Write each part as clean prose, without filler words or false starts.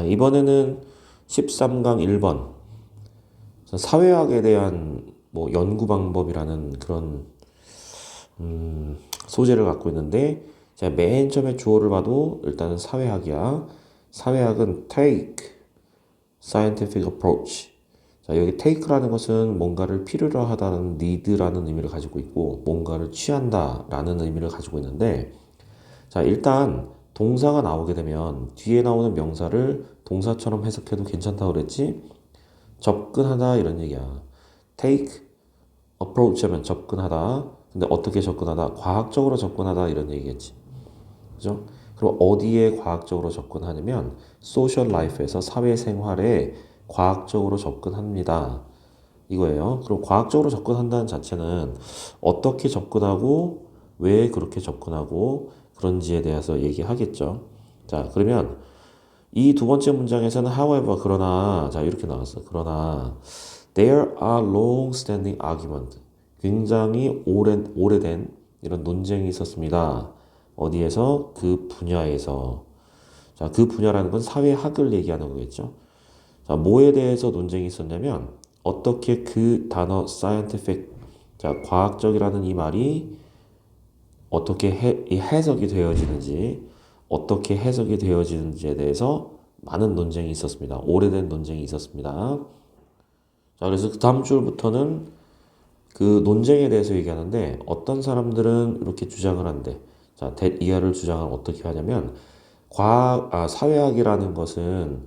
이번에는 13강 1번 사회학에 대한 뭐 연구 방법이라는 그런 소재를 갖고 있는데 제가 맨 처음에 주어를 봐도 일단은 사회학이야. 사회학은 take, scientific approach. 자, 여기 take라는 것은 뭔가를 필요로 하다는 need라는 의미를 가지고 있고 뭔가를 취한다라는 의미를 가지고 있는데 자, 일단 동사가 나오게 되면 뒤에 나오는 명사를 동사처럼 해석해도 괜찮다고 그랬지? 접근하다 이런 얘기야. take approach 하면 접근하다. 근데 어떻게 접근하다? 과학적으로 접근하다 이런 얘기겠지. 그죠? 그럼 어디에 과학적으로 접근하냐면 social life에서 사회생활에 과학적으로 접근합니다. 이거예요. 그럼 과학적으로 접근한다는 자체는 어떻게 접근하고 왜 그렇게 접근하고 그런지에 대해서 얘기하겠죠. 자, 그러면 이 두 번째 문장에서는 however 그러나 자 이렇게 나왔어. 그러나 there are long-standing argument. 굉장히 오래된 이런 논쟁이 있었습니다. 어디에서? 그 분야에서. 자, 그 분야라는 건 사회학을 얘기하는 거겠죠. 자, 뭐에 대해서 논쟁이 있었냐면 어떻게 그 단어 scientific 자, 과학적이라는 이 말이 어떻게 이 해석이 되어지는지 어떻게 해석이 되어지는지에 대해서 많은 논쟁이 있었습니다. 오래된 논쟁이 있었습니다. 자, 그래서 그 다음 줄부터는 그 논쟁에 대해서 얘기하는데 어떤 사람들은 이렇게 주장을 한대. 자, 이하를 주장을 어떻게 하냐면 사회학이라는 것은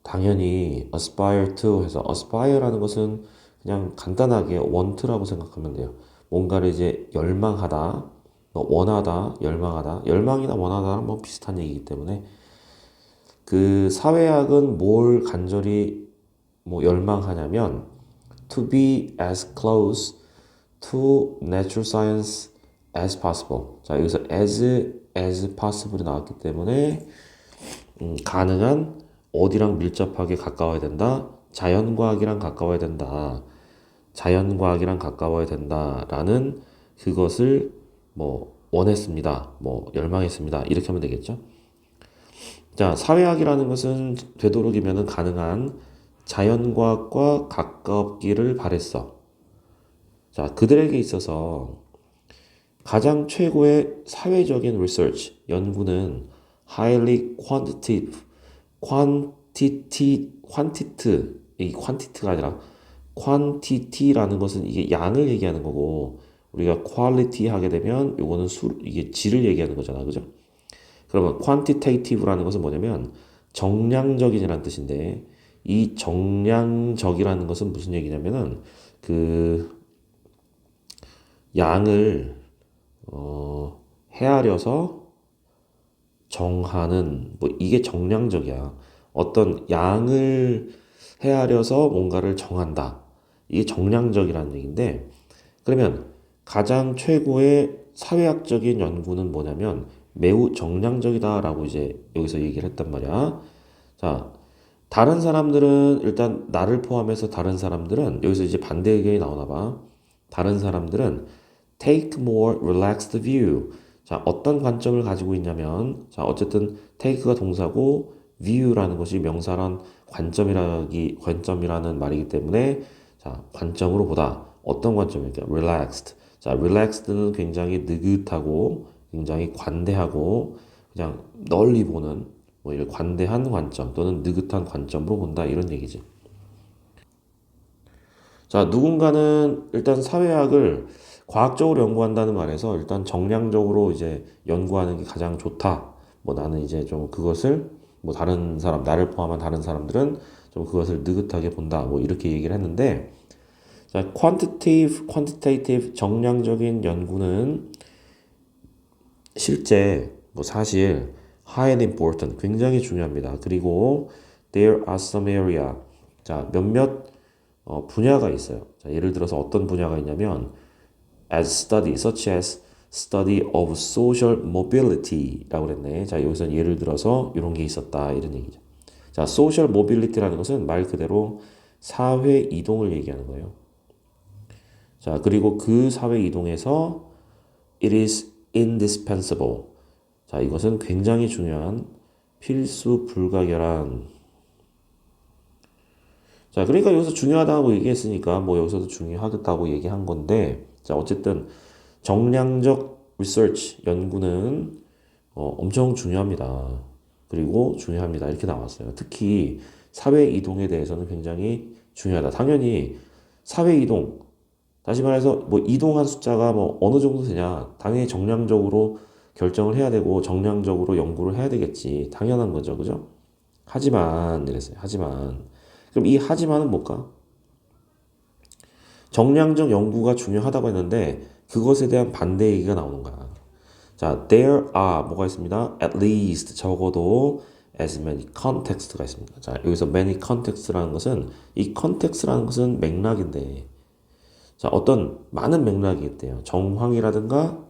당연히 aspire to 해서 aspire라는 것은 그냥 간단하게 want라고 생각하면 돼요. 뭔가를 이제 열망하다, 원하다, 열망하다, 열망이나 원하다는 뭐 비슷한 얘기이기 때문에 그 사회학은 뭘 간절히 뭐 열망하냐면 to be as close to natural science as possible. 자, 여기서 as possible이 나왔기 때문에 가능한 어디랑 밀접하게 가까워야 된다. 자연과학이랑 가까워야 된다. 자연과학이랑 가까워야 된다라는 그것을 뭐 원했습니다. 뭐 열망했습니다. 이렇게 하면 되겠죠. 자, 사회학이라는 것은 되도록이면 가능한 자연과학과 가깝기를 바랬어. 자, 그들에게 있어서 가장 최고의 사회적인 research, 연구는 highly 이 quantita가 아니라 quantity라는 것은 이게 양을 얘기하는 거고 우리가 quality 하게 되면 요거는 이게 질을 얘기하는 거잖아. 그죠? 그러면 quantitative라는 것은 뭐냐면 정량적이라는 뜻인데 이 정량적이라는 것은 무슨 얘기냐면은 그 양을 헤아려서 정하는 뭐 이게 정량적이야. 어떤 양을 헤아려서 뭔가를 정한다. 이게 정량적이라는 얘기인데 그러면 가장 최고의 사회학적인 연구는 뭐냐면 매우 정량적이다라고 이제 여기서 얘기를 했단 말이야. 자, 다른 사람들은 일단 나를 포함해서 다른 사람들은 여기서 이제 반대 의견이 나오나 봐. 다른 사람들은 take more relaxed view. 자, 어떤 관점을 가지고 있냐면 자, 어쨌든 take가 동사고 view라는 것이 명사란 관점이라는 말이기 때문에 자, 관점으로 보다. 어떤 관점일까요? relaxed. 자, relaxed는 굉장히 느긋하고 굉장히 관대하고 그냥 널리 보는 뭐 이런 관대한 관점 또는 느긋한 관점으로 본다 이런 얘기지. 자, 누군가는 일단 사회학을 과학적으로 연구한다는 말에서 일단 정량적으로 이제 연구하는 게 가장 좋다. 뭐 나는 이제 좀 그것을 뭐 다른 사람, 나를 포함한 다른 사람들은 좀 그것을 느긋하게 본다. 뭐 이렇게 얘기를 했는데 자, quantitative 정량적인 연구는 실제 뭐 사실 highly important 굉장히 중요합니다. 그리고 there are some area 자 몇몇 분야가 있어요. 자, 예를 들어서 어떤 분야가 있냐면 as study such as study of social mobility라고 그랬네. 자, 여기서 예를 들어서 이런 게 있었다 이런 얘기죠. 자, social mobility라는 것은 말 그대로 사회 이동을 얘기하는 거예요. 자, 그리고 그 사회 이동에서 it is indispensable. 자, 이것은 굉장히 중요한 필수 불가결한 자, 그러니까 여기서 중요하다고 얘기했으니까 뭐 여기서도 중요하겠다고 얘기한 건데, 자, 어쨌든 정량적 리서치, 연구는 엄청 중요합니다. 그리고 중요합니다. 이렇게 나왔어요. 특히 사회 이동에 대해서는 굉장히 중요하다. 당연히 사회 이동, 다시 말해서 뭐 이동한 숫자가 뭐 어느 정도 되냐, 당연히 정량적으로 결정을 해야 되고 정량적으로 연구를 해야 되겠지. 당연한 거죠. 그죠? 하지만 이랬어요. 하지만 그럼 이 하지만은 뭘까? 정량적 연구가 중요하다고 했는데 그것에 대한 반대 얘기가 나오는 거야. 자, there are 뭐가 있습니다. At least 적어도 as many context가 있습니다. 자, 여기서 many context라는 것은 이 context라는 것은 맥락인데, 자, 어떤 많은 맥락이 있대요. 정황이라든가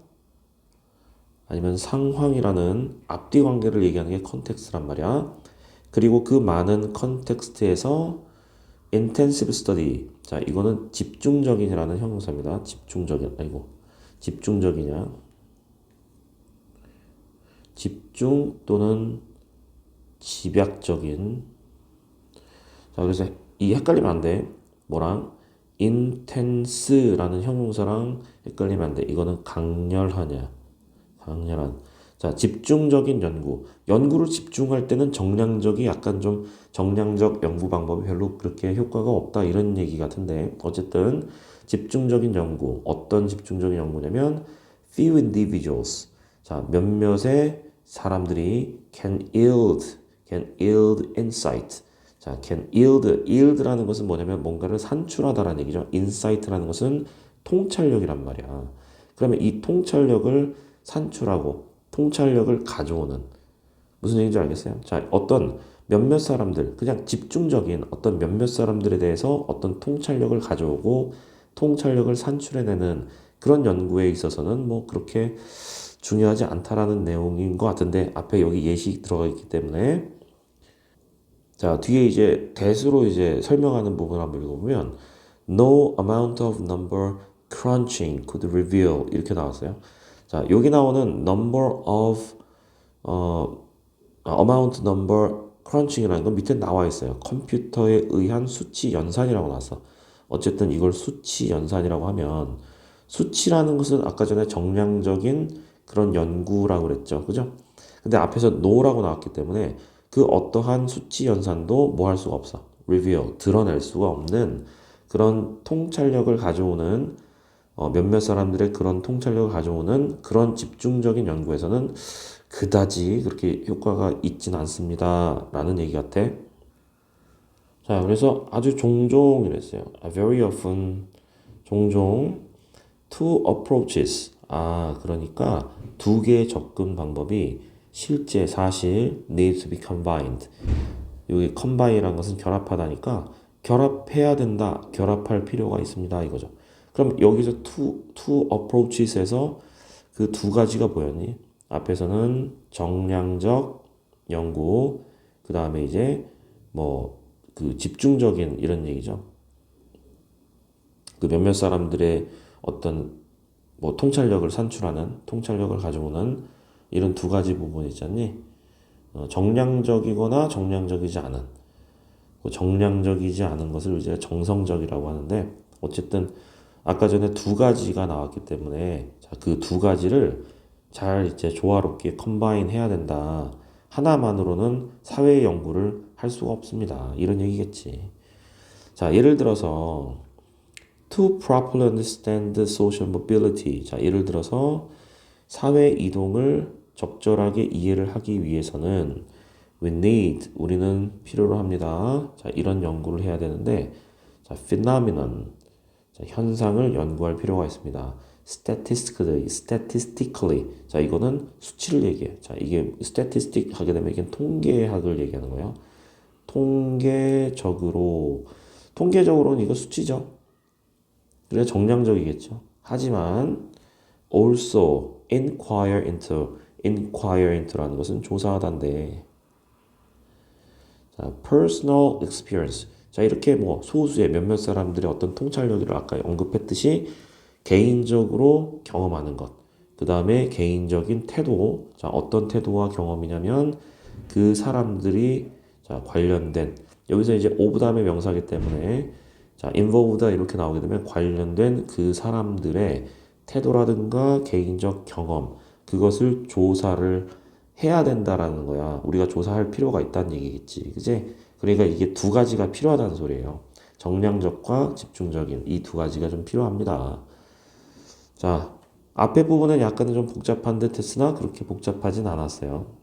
아니면 상황이라는 앞뒤 관계를 얘기하는 게 context란 말이야. 그리고 그 많은 컨텍스트에서 intensive study. 자, 이거는 집중적인이라는 형용사입니다. 집중적인, 아이고, 집중적이냐. 집중 또는 집약적인. 자, 그래서 이 헷갈리면 안 돼. 뭐랑? intense라는 형용사랑 헷갈리면 안 돼. 이거는 강렬하냐. 강렬한. 자, 집중적인 연구. 연구를 집중할 때는 정량적이 약간 좀 정량적 연구 방법이 별로 그렇게 효과가 없다 이런 얘기 같은데 어쨌든 집중적인 연구. 어떤 집중적인 연구냐면 few individuals. 자, 몇몇의 사람들이 can yield insight. 자, yield라는 것은 뭐냐면 뭔가를 산출하다라는 얘기죠. insight라는 것은 통찰력이란 말이야. 그러면 이 통찰력을 산출하고 통찰력을 가져오는 무슨 얘기인지 알겠어요? 자, 어떤 몇몇 사람들, 그냥 집중적인 어떤 몇몇 사람들에 대해서 어떤 통찰력을 가져오고 통찰력을 산출해내는 그런 연구에 있어서는 뭐 그렇게 중요하지 않다라는 내용인 것 같은데 앞에 여기 예시 들어가 있기 때문에 자, 뒤에 이제 대수로 이제 설명하는 부분 한번 읽어보면 No amount of number crunching could reveal 이렇게 나왔어요. 자, 여기 나오는 number of amount number crunching이라는 건 밑에 나와 있어요. 컴퓨터에 의한 수치 연산이라고 나왔어. 어쨌든 이걸 수치 연산이라고 하면 수치라는 것은 아까 전에 정량적인 그런 연구라고 그랬죠. 그죠? 근데 앞에서 no라고 나왔기 때문에 그 어떠한 수치 연산도 뭐 할 수가 없어. reveal, 드러낼 수가 없는 그런 통찰력을 가져오는 몇몇 사람들의 그런 통찰력을 가져오는 그런 집중적인 연구에서는 그다지 그렇게 효과가 있진 않습니다. 라는 얘기 같아. 자, 그래서 아주 종종 이랬어요. very often, 종종, two approaches. 아, 그러니까 두 개의 접근 방법이 실제 사실 need to be combined. 여기 combine이라는 것은 결합하다니까 결합해야 된다. 결합할 필요가 있습니다. 이거죠. 그럼 여기서 two approaches에서 그 두 가지가 뭐였니? 앞에서는 정량적 연구, 그 다음에 이제 뭐 그 집중적인 이런 얘기죠. 그 몇몇 사람들의 어떤 뭐 통찰력을 산출하는, 통찰력을 가져오는 이런 두 가지 부분이 있잖니. 정량적이거나 정량적이지 않은, 그 정량적이지 않은 것을 이제 정성적이라고 하는데 어쨌든 아까 전에 두 가지가 나왔기 때문에 그 두 가지를 잘 이제 조화롭게 컴바인 해야 된다. 하나만으로는 사회 연구를 할 수가 없습니다. 이런 얘기겠지. 자, 예를 들어서 to properly understand social mobility. 자, 예를 들어서 사회 이동을 적절하게 이해를 하기 위해서는 we need 우리는 필요로 합니다. 자, 이런 연구를 해야 되는데 자, phenomenon 자, 현상을 연구할 필요가 있습니다. statistically. 자, 이거는 수치를 얘기해. 자, 이게 statistic 하게 되면 이게 통계학을 얘기하는 거예요. 통계적으로는 이거 수치죠. 그래 정량적이겠죠. 하지만 also inquire into라는 것은 조사하다인데 자, personal experience. 자, 이렇게 뭐 소수의 몇몇 사람들의 어떤 통찰력을 아까 언급했듯이 개인적으로 경험하는 것. 그 다음에 개인적인 태도. 자, 어떤 태도와 경험이냐면 그 사람들이 자, 관련된 여기서 이제 of 다음에 명사이기 때문에 자, involved다 이렇게 나오게 되면 관련된 그 사람들의 태도라든가 개인적 경험 그것을 조사를 해야 된다라는 거야. 우리가 조사할 필요가 있다는 얘기겠지. 그지? 그러니까 이게 두 가지가 필요하다는 소리예요. 정량적과 집중적인 이 두 가지가 좀 필요합니다. 자, 앞에 부분은 약간은 좀 복잡한 듯 했으나 그렇게 복잡하진 않았어요.